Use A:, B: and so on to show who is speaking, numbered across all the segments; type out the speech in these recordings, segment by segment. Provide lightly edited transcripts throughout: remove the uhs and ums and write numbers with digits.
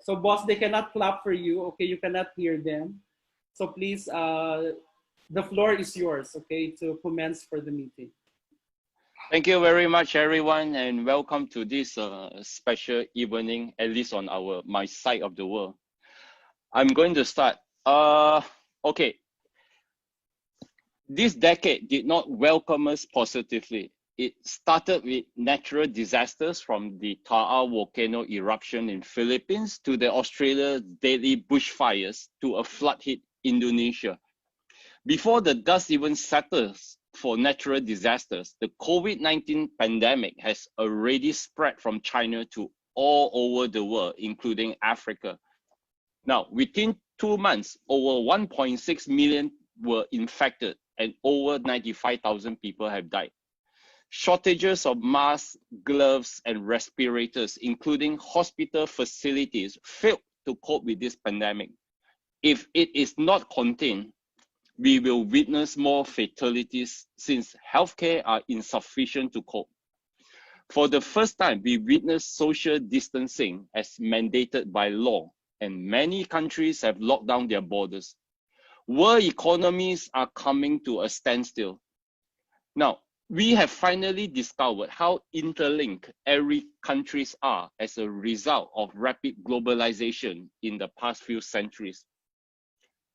A: So boss, they cannot clap for you. Okay, you cannot hear them. So please, the floor is yours. Okay, to commence for the meeting.
B: Thank you very much, everyone, and welcome to this special evening, at least on my side of the world. I'm going to start. Okay, this decade did not welcome us positively. It started with natural disasters from the Taal volcano eruption in Philippines to the Australia deadly bushfires to a flood hit Indonesia. Before the dust even settles for natural disasters, the COVID-19 pandemic has already spread from China to all over the world, including Africa. Now, within 2 months, over 1.6 million were infected and over 95,000 people have died. Shortages of masks, gloves, and respirators, including hospital facilities, failed to cope with this pandemic. If it is not contained, we will witness more fatalities since healthcare are insufficient to cope. For the first time, we witnessed social distancing as mandated by law, and many countries have locked down their borders. World economies are coming to a standstill. Now, we have finally discovered how interlinked every countries are as a result of rapid globalization in the past few centuries.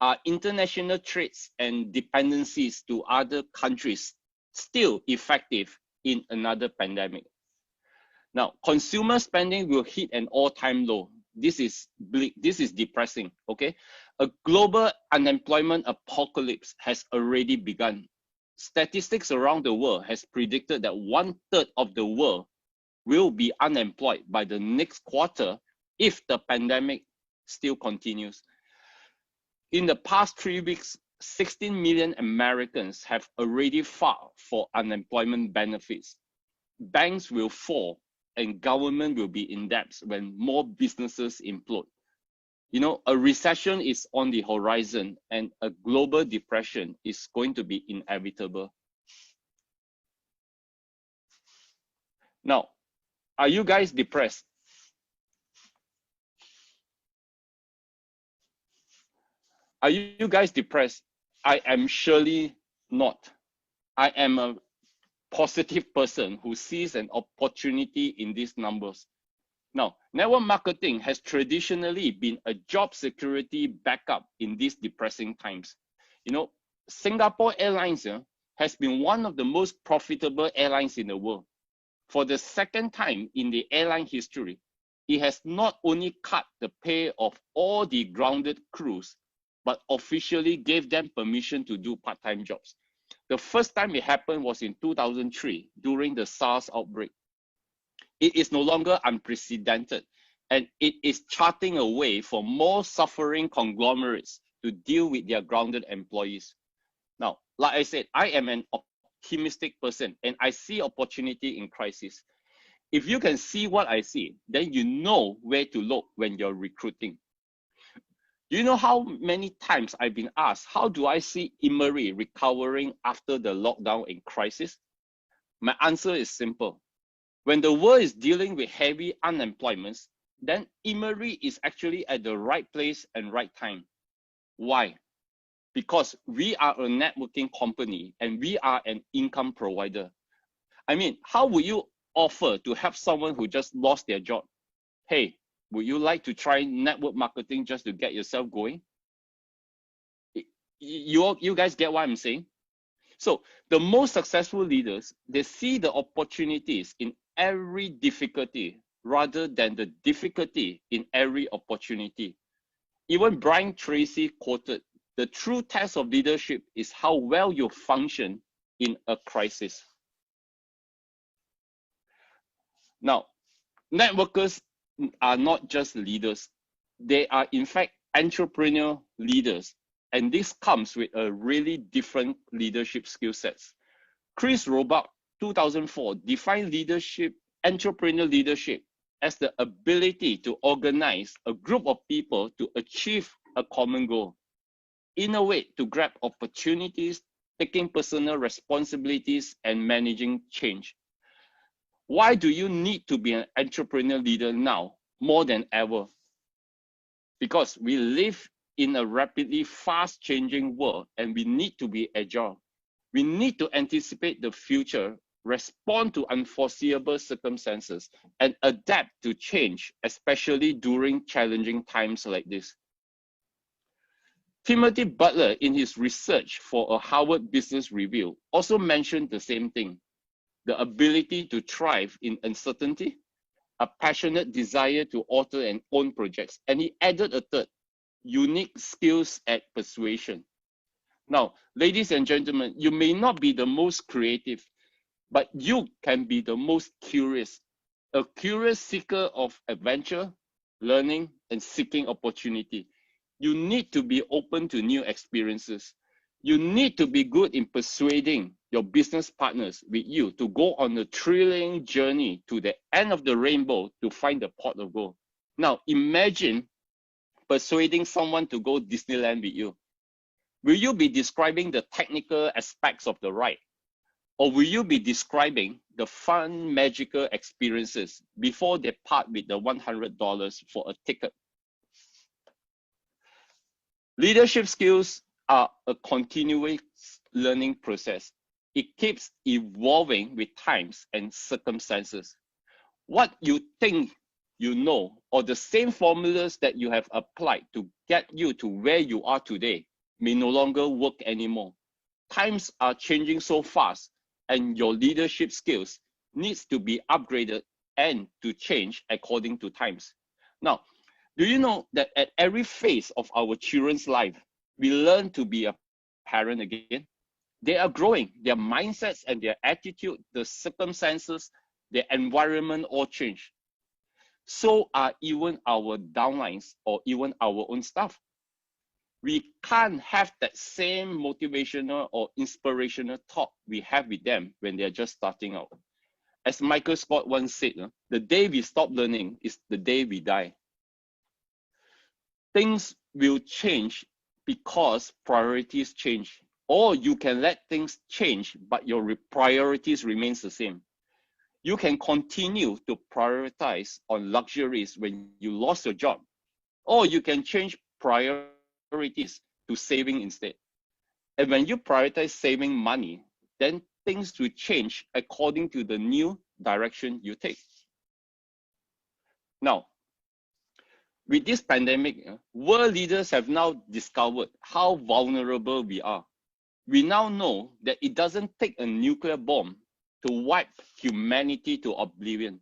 B: Are international trades and dependencies to other countries still effective in another pandemic? Now, consumer spending will hit an all-time low. This is depressing, okay? A global unemployment apocalypse has already begun. Statistics around the world has predicted that 1/3 of the world will be unemployed by the next quarter if the pandemic still continues. In the past 3 weeks, 16 million Americans have already filed for unemployment benefits. Banks will fall and government will be in debt when more businesses implode. You know, a recession is on the horizon and a global depression is going to be inevitable. Now, are you guys depressed? Are you guys depressed? I am surely not. I am a positive person who sees an opportunity in these numbers. Now, network marketing has traditionally been a job security backup in these depressing times. You know, Singapore Airlines has been one of the most profitable airlines in the world. For the second time in the airline history, it has not only cut the pay of all the grounded crews, but officially gave them permission to do part-time jobs. The first time it happened was in 2003 during the SARS outbreak. It is no longer unprecedented, and it is charting a way for more suffering conglomerates to deal with their grounded employees. Now, like I said, I am an optimistic person and I see opportunity in crisis. If you can see what I see, then you know where to look when you're recruiting. Do you know how many times I've been asked, how do I see Immeri recovering after the lockdown and crisis? My answer is simple. When the world is dealing with heavy unemployment, then Immeri is actually at the right place and right time. Why? Because we are a networking company and we are an income provider. I mean, how would you offer to help someone who just lost their job? Hey, would you like to try network marketing just to get yourself going? You guys get what I'm saying? So the most successful leaders, they see the opportunities in every difficulty rather than the difficulty in every opportunity. Even Brian Tracy quoted, the true test of leadership is how well you function in a crisis. Now, networkers are not just leaders. They are in fact entrepreneurial leaders. And this comes with a really different leadership skill sets. Chris Roebuck, 2004, defined leadership, entrepreneurial leadership, as the ability to organize a group of people to achieve a common goal. Innovate to grab opportunities, taking personal responsibilities, and managing change. Why do you need to be an entrepreneurial leader now more than ever? because we live in a rapidly fast changing world and we need to be agile. We need to anticipate the future, respond to unforeseeable circumstances, and adapt to change, especially during challenging times like this. Timothy Butler, in his research for a Harvard Business Review, also mentioned the same thing: the ability to thrive in uncertainty, a passionate desire to author and own projects. And he added a third: unique skills at persuasion. Now, ladies and gentlemen, you may not be the most creative, but you can be the most curious, a curious seeker of adventure, learning, and seeking opportunity. You need to be open to new experiences. You need to be good in persuading your business partners with you to go on a thrilling journey to the end of the rainbow to find the pot of gold. Now, imagine persuading someone to go Disneyland with you. Will you be describing the technical aspects of the ride? Or will you be describing the fun, magical experiences before they part with the $100 for a ticket? Leadership skills are a continuous learning process. It keeps evolving with times and circumstances. What you think you know, or the same formulas that you have applied to get you to where you are today, may no longer work anymore. Times are changing so fast, and your leadership skills needs to be upgraded and to change according to times. Now, do you know that at every phase of our children's life, we learn to be a parent again? They are growing, their mindsets and their attitude, the circumstances, their environment all change. So are even our downlines or even our own staff. We can't have that same motivational or inspirational talk we have with them when they're just starting out. As Michael Scott once said, the day we stop learning is the day we die. Things will change because priorities change. Or you can let things change, but your priorities remains the same. You can continue to prioritize on luxuries when you lost your job, or you can change priorities to saving instead. And when you prioritize saving money, then things will change according to the new direction you take. Now, with this pandemic, world leaders have now discovered how vulnerable we are. We now know that it doesn't take a nuclear bomb to wipe humanity to oblivion.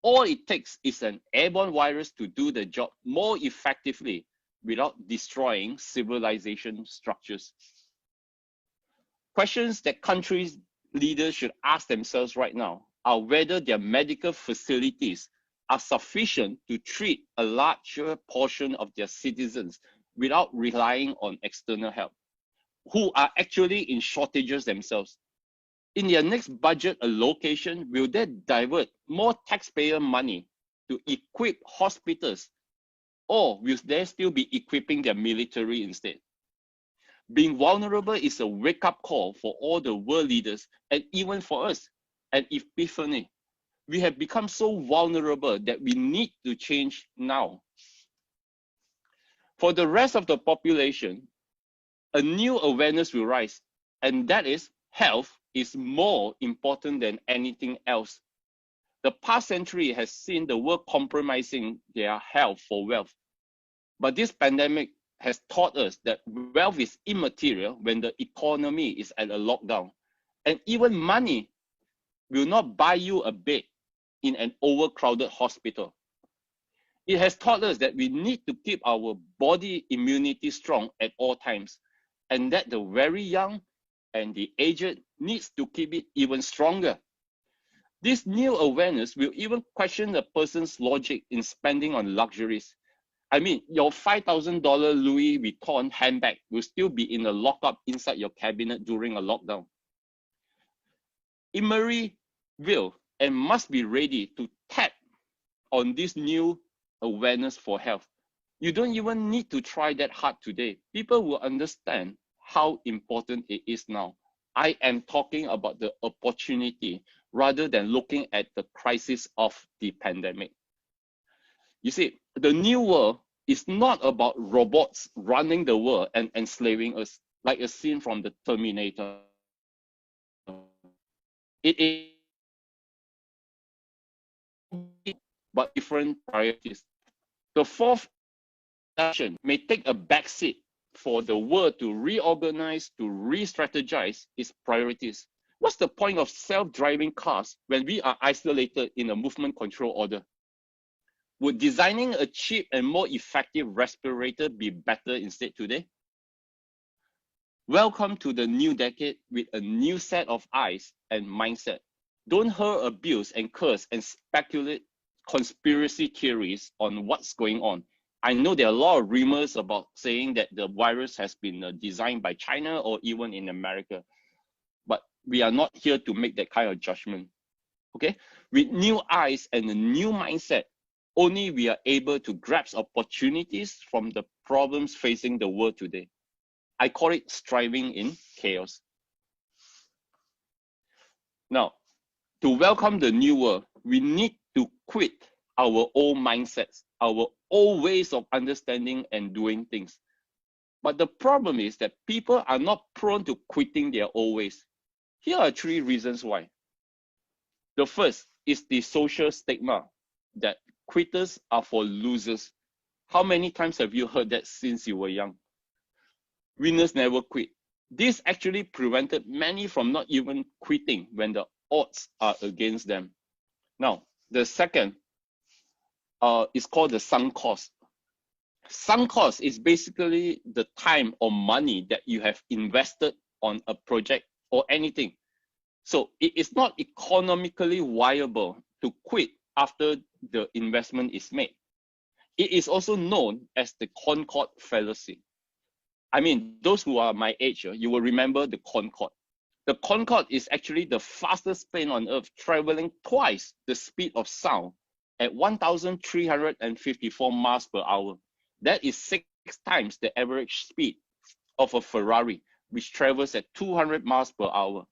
B: All it takes is an airborne virus to do the job more effectively without destroying civilization structures. Questions that countries' leaders should ask themselves right now are whether their medical facilities are sufficient to treat a larger portion of their citizens without relying on external help, who are actually in shortages themselves. In their next budget allocation, will they divert more taxpayer money to equip hospitals, or will they still be equipping their military instead? Being vulnerable is a wake-up call for all the world leaders and even for us, an epiphany. We have become so vulnerable that we need to change now. For the rest of the population, a new awareness will rise, and that is health is more important than anything else. The past century has seen the world compromising their health for wealth. But this pandemic has taught us that wealth is immaterial when the economy is at a lockdown. And even money will not buy you a bed in an overcrowded hospital. It has taught us that we need to keep our body immunity strong at all times, and that the very young and the aged needs to keep it even stronger. This new awareness will even question a person's logic in spending on luxuries. I mean, your $5,000 Louis Vuitton handbag will still be in a lockup inside your cabinet during a lockdown. Immeri will and must be ready to tap on this new awareness for health. You don't even need to try that hard today. People will understand how important it is now. I am talking about the opportunity rather than looking at the crisis of the pandemic. You see, the new world It's not about robots running the world and enslaving us, like a scene from the Terminator. It is but different priorities. The fourth action may take a backseat for the world to reorganize, to re-strategize its priorities. What's the point of self-driving cars when we are isolated in a movement control order? Would designing a cheap and more effective respirator be better instead today? Welcome to the new decade with a new set of eyes and mindset. Don't hurl abuse and curse and speculate conspiracy theories on what's going on. I know there are a lot of rumors about saying that the virus has been designed by China or even in America, but we are not here to make that kind of judgment. Okay, with new eyes and a new mindset, only we are able to grasp opportunities from the problems facing the world today. I call it striving in chaos. Now, to welcome the new world, we need to quit our old mindsets, our old ways of understanding and doing things. But the problem is that people are not prone to quitting their old ways. Here are 3 reasons why. The first is the social stigma that quitters are for losers. How many times have you heard that since you were young? Winners never quit. This actually prevented many from not even quitting when the odds are against them. Now, the second is called the sunk cost. Sunk cost is basically the time or money that you have invested on a project or anything. So it is not economically viable to quit after the investment is made. It is also known as the Concorde fallacy. I mean, those who are my age, you will remember the Concorde. The Concorde is actually the fastest plane on Earth, traveling twice the speed of sound at 1,354 miles per hour. That is 6 times the average speed of a Ferrari, which travels at 200 miles per hour.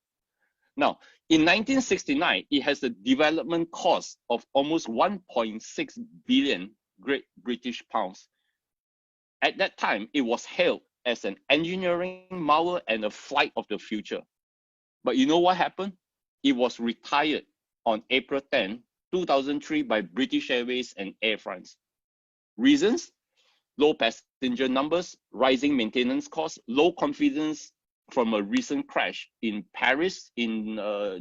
B: Now, in 1969, it has a development cost of almost 1.6 billion Great British pounds. At that time, it was hailed as an engineering marvel and a flight of the future. But you know what happened? It was retired on April 10, 2003 by British Airways and Air France. Reasons? Low passenger numbers, rising maintenance costs, low confidence from a recent crash in Paris in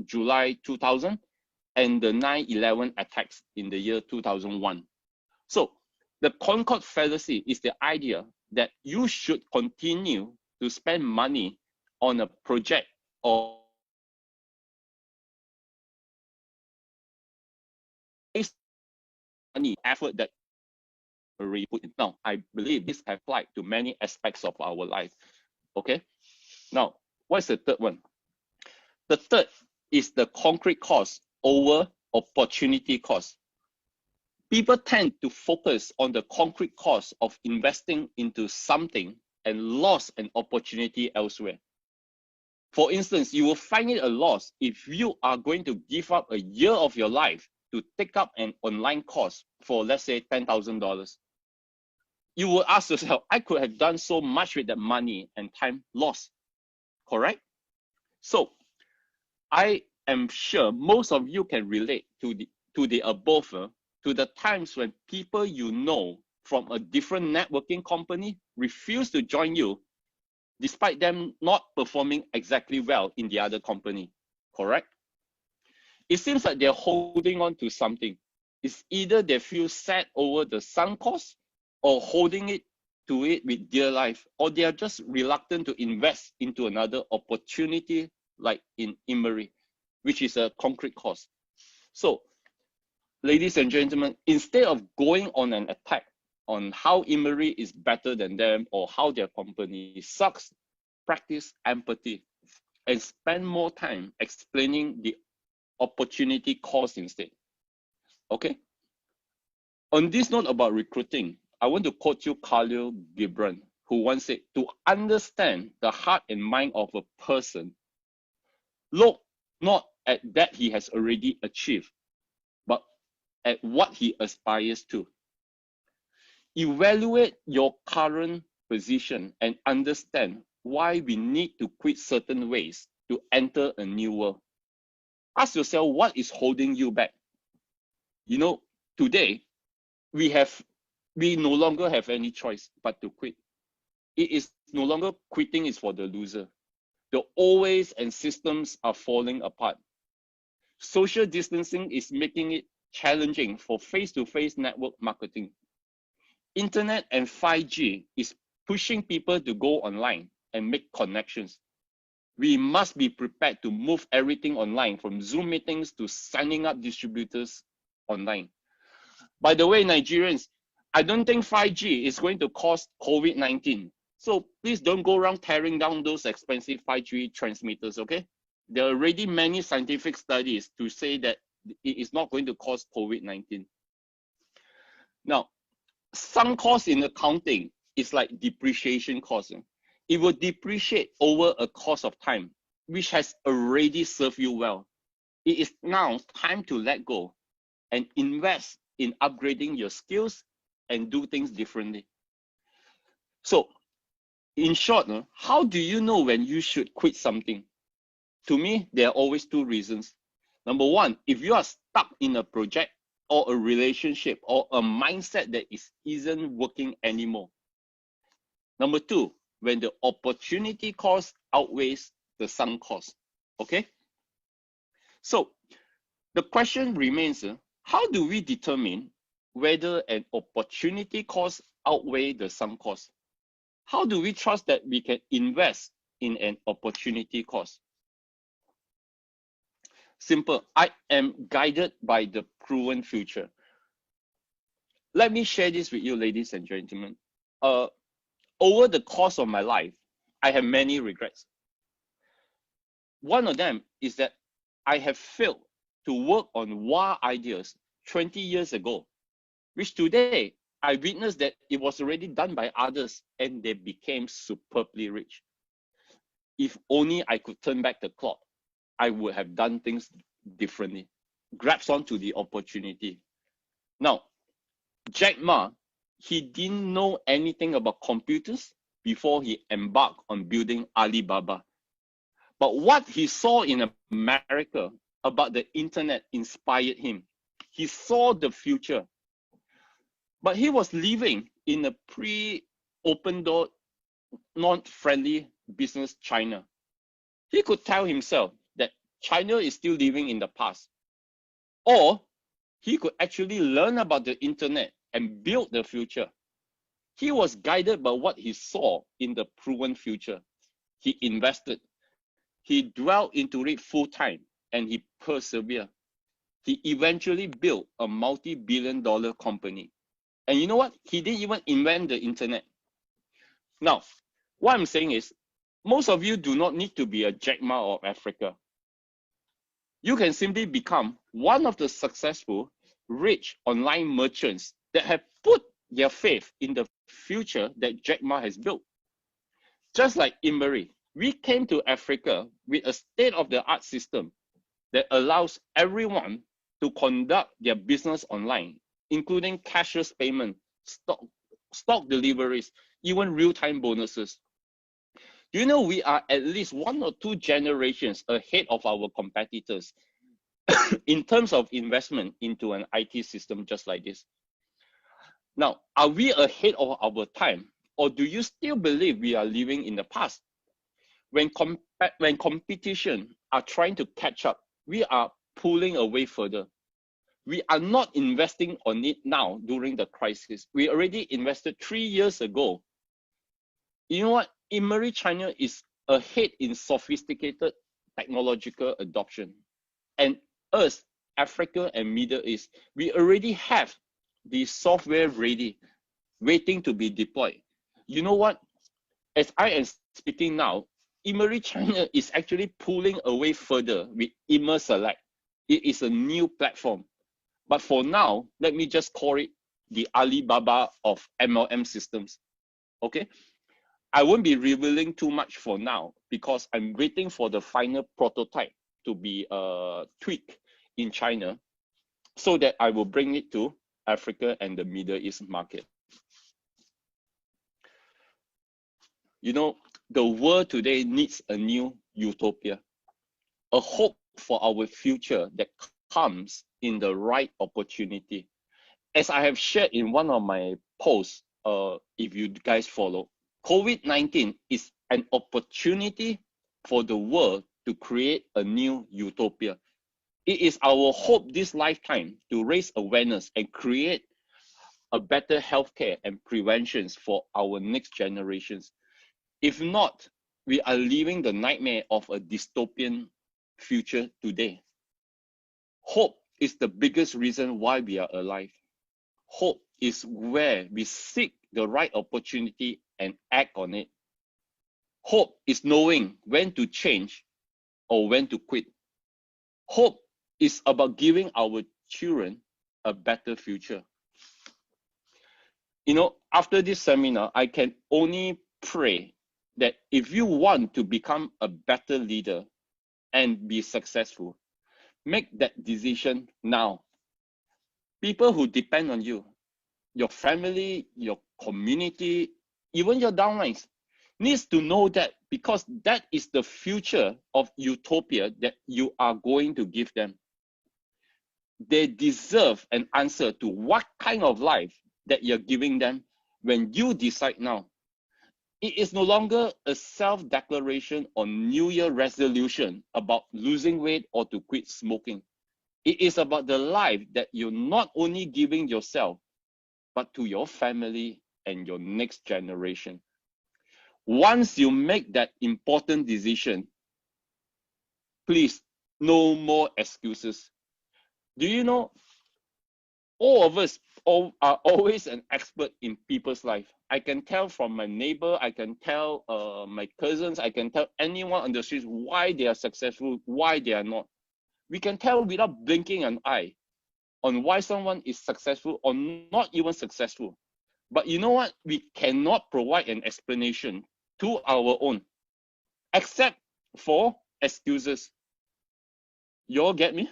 B: July 2000, and the 9/11 attacks in the year 2001. So the Concorde fallacy is the idea that you should continue to spend money on a project or money effort that already put in. Now, I believe this applies to many aspects of our life. Okay. Now, what's the third one? The third is the concrete cost over opportunity cost. People tend to focus on the concrete cost of investing into something and lost an opportunity elsewhere. For instance, you will find it a loss if you are going to give up a year of your life to take up an online course for, let's say, $10,000. You will ask yourself, I could have done so much with that money and time lost, correct? So I am sure most of you can relate to the above, to the times when people you know from a different networking company refuse to join you despite them not performing exactly well in the other company, correct? It seems like they're holding on to something. It's either they feel sad over the sunk cost or holding it to it with dear life, or they are just reluctant to invest into another opportunity like in Immeri, which is a concrete cost. So, ladies and gentlemen, instead of going on an attack on how Immeri is better than them or how their company sucks, practice empathy and spend more time explaining the opportunity cost instead. Okay? On this note about recruiting, I want to quote you Khalil Gibran, who once said, to understand the heart and mind of a person, look not at that he has already achieved, but at what he aspires to. Evaluate your current position and understand why we need to quit certain ways to enter a new world. Ask yourself, what is holding you back? You know, today we no longer have any choice but to quit. It is no longer quitting is for the loser. The old ways and systems are falling apart. Social distancing is making it challenging for face-to-face network marketing. Internet and 5G is pushing people to go online and make connections. We must be prepared to move everything online, from Zoom meetings to signing up distributors online. By the way, Nigerians, I don't think 5G is going to cause COVID-19. So please don't go around tearing down those expensive 5G transmitters, okay? There are already many scientific studies to say that it is not going to cause COVID-19. Now, sunk cost in accounting is like depreciation cost. It will depreciate over a course of time, which has already served you well. It is now time to let go and invest in upgrading your skills and do things differently. So, in short, how do you know when you should quit something? To me, there are always two reasons. Number one, if you are stuck in a project or a relationship or a mindset that isn't working anymore. Number two, when the opportunity cost outweighs the sunk cost. Okay? So the question remains, how do we determine whether an opportunity cost outweighs the sunk cost? How do we trust that we can invest in an opportunity cost? Simple. I am guided by the proven future. Let me share this with you, ladies and gentlemen. Over the course of my life, I have many regrets. One of them is that I have failed to work on wild ideas 20 years ago, which today I witnessed that it was already done by others and they became superbly rich. If only I could turn back the clock, I would have done things differently. Grabs onto the opportunity. Now, Jack Ma, he didn't know anything about computers before he embarked on building Alibaba. But what he saw in America about the internet inspired him. He saw the future. But he was living in a pre-open door, non-friendly business China. He could tell himself that China is still living in the past. Or he could actually learn about the internet and build the future. He was guided by what he saw in the proven future. He invested. He dwelled into it full time and he persevered. He eventually built a multi-billion-dollar company. And you know what? He didn't even invent the internet. Now, what I'm saying is, most of you do not need to be a Jack Ma of Africa. You can simply become one of the successful, rich online merchants that have put their faith in the future that Jack Ma has built. Just like Immeri, we came to Africa with a state-of-the-art system that allows everyone to conduct their business online, including cashless payment, stock deliveries, even real-time bonuses. Do you know we are at least 1 or 2 generations ahead of our competitors in terms of investment into an IT system just like this? Now, are we ahead of our time, or do you still believe we are living in the past? When competition are trying to catch up, we are pulling away further. We are not investing on it now during the crisis. We already invested 3 years ago. You know what? Immeri China is ahead in sophisticated technological adoption. And us, Africa and Middle East, we already have the software ready, waiting to be deployed. You know what? As I am speaking now, Immeri China is actually pulling away further with Immeri Select. It is a new platform. But for now, let me just call it the Alibaba of MLM systems. Okay? I won't be revealing too much for now because I'm waiting for the final prototype to be tweaked in China so that I will bring it to Africa and the Middle East market. You know, the world today needs a new utopia, a hope for our future that comes in the right opportunity. As I have shared in one of my posts, if you guys follow, COVID-19 is an opportunity for the world to create a new utopia. It is our hope this lifetime to raise awareness and create a better healthcare and preventions for our next generations. If not, we are living the nightmare of a dystopian future today. Hope is the biggest reason why we are alive. Hope is where we seek the right opportunity and act on it. Hope is knowing when to change or when to quit. Hope is about giving our children a better future. You know, after this seminar, I can only pray that if you want to become a better leader and be successful, make that decision now. People who depend on you, your family, your community, even your downlines, needs to know that, because that is the future of utopia that you are going to give them. They deserve an answer to what kind of life that you're giving them when you decide now. It is no longer a self-declaration or New Year resolution about losing weight or to quit smoking. It is about the life that you're not only giving yourself, but to your family and your next generation. Once you make that important decision, please, no more excuses. Do you know, all of us are always an expert in people's life. I can tell from my neighbor, I can tell my cousins, I can tell anyone on the streets why they are successful, why they are not. We can tell without blinking an eye on why someone is successful or not even successful. But you know what? We cannot provide an explanation to our own, except for excuses. You all get me?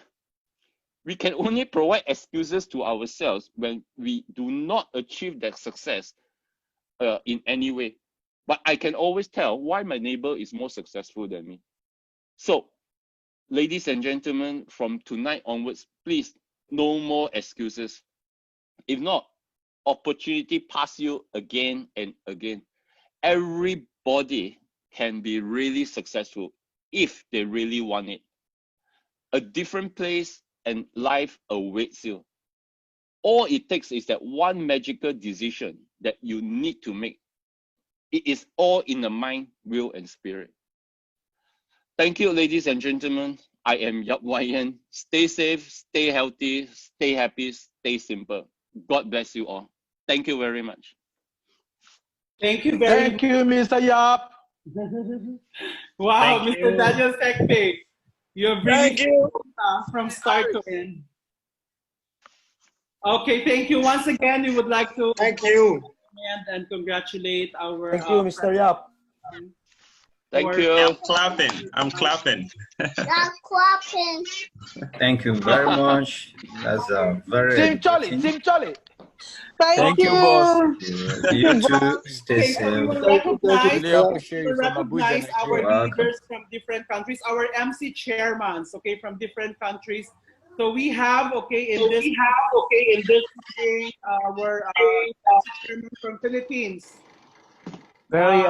B: We can only provide excuses to ourselves when we do not achieve that success in any way. But I can always tell why my neighbor is more successful than me. So, ladies and gentlemen, from tonight onwards, please, no more excuses. If not, opportunity pass you again and again. Everybody can be really successful if they really want it. A different place and life awaits you. All it takes is that one magical decision that you need to make. It is all in the mind, will, and spirit. Thank you, ladies and gentlemen. I am Yap Wayan. Stay safe, stay healthy, stay happy, stay simple. God bless you all. Thank you very much.
A: Thank you very
C: Thank you, Mr. Yap.
A: Wow,
D: Thank
A: Mr.
D: you.
A: Daniel Sekpe. You have really
D: Thank you.
A: from start to end. Okay, thank you once again. We would like to
D: Thank you.
A: commend and congratulate our
C: Thank you, Mr. Yap.
B: Thank
A: for-
B: you.
D: I'm clapping. I'm clapping.
E: Thank you very much. That's a very
C: Team Charlie,
E: educating.
C: Team Charlie.
F: Thank you, boss.
E: You too. Stay
A: Okay, so we
E: safe.
A: will recognize,
C: Really appreciate
A: we
C: you
A: will
C: from Abuja,
A: recognize our
C: Nigeria.
A: leaders from different countries, our MC chairmans, okay, from different countries. So we have, okay, in this our MC chairman from Philippines.
F: Very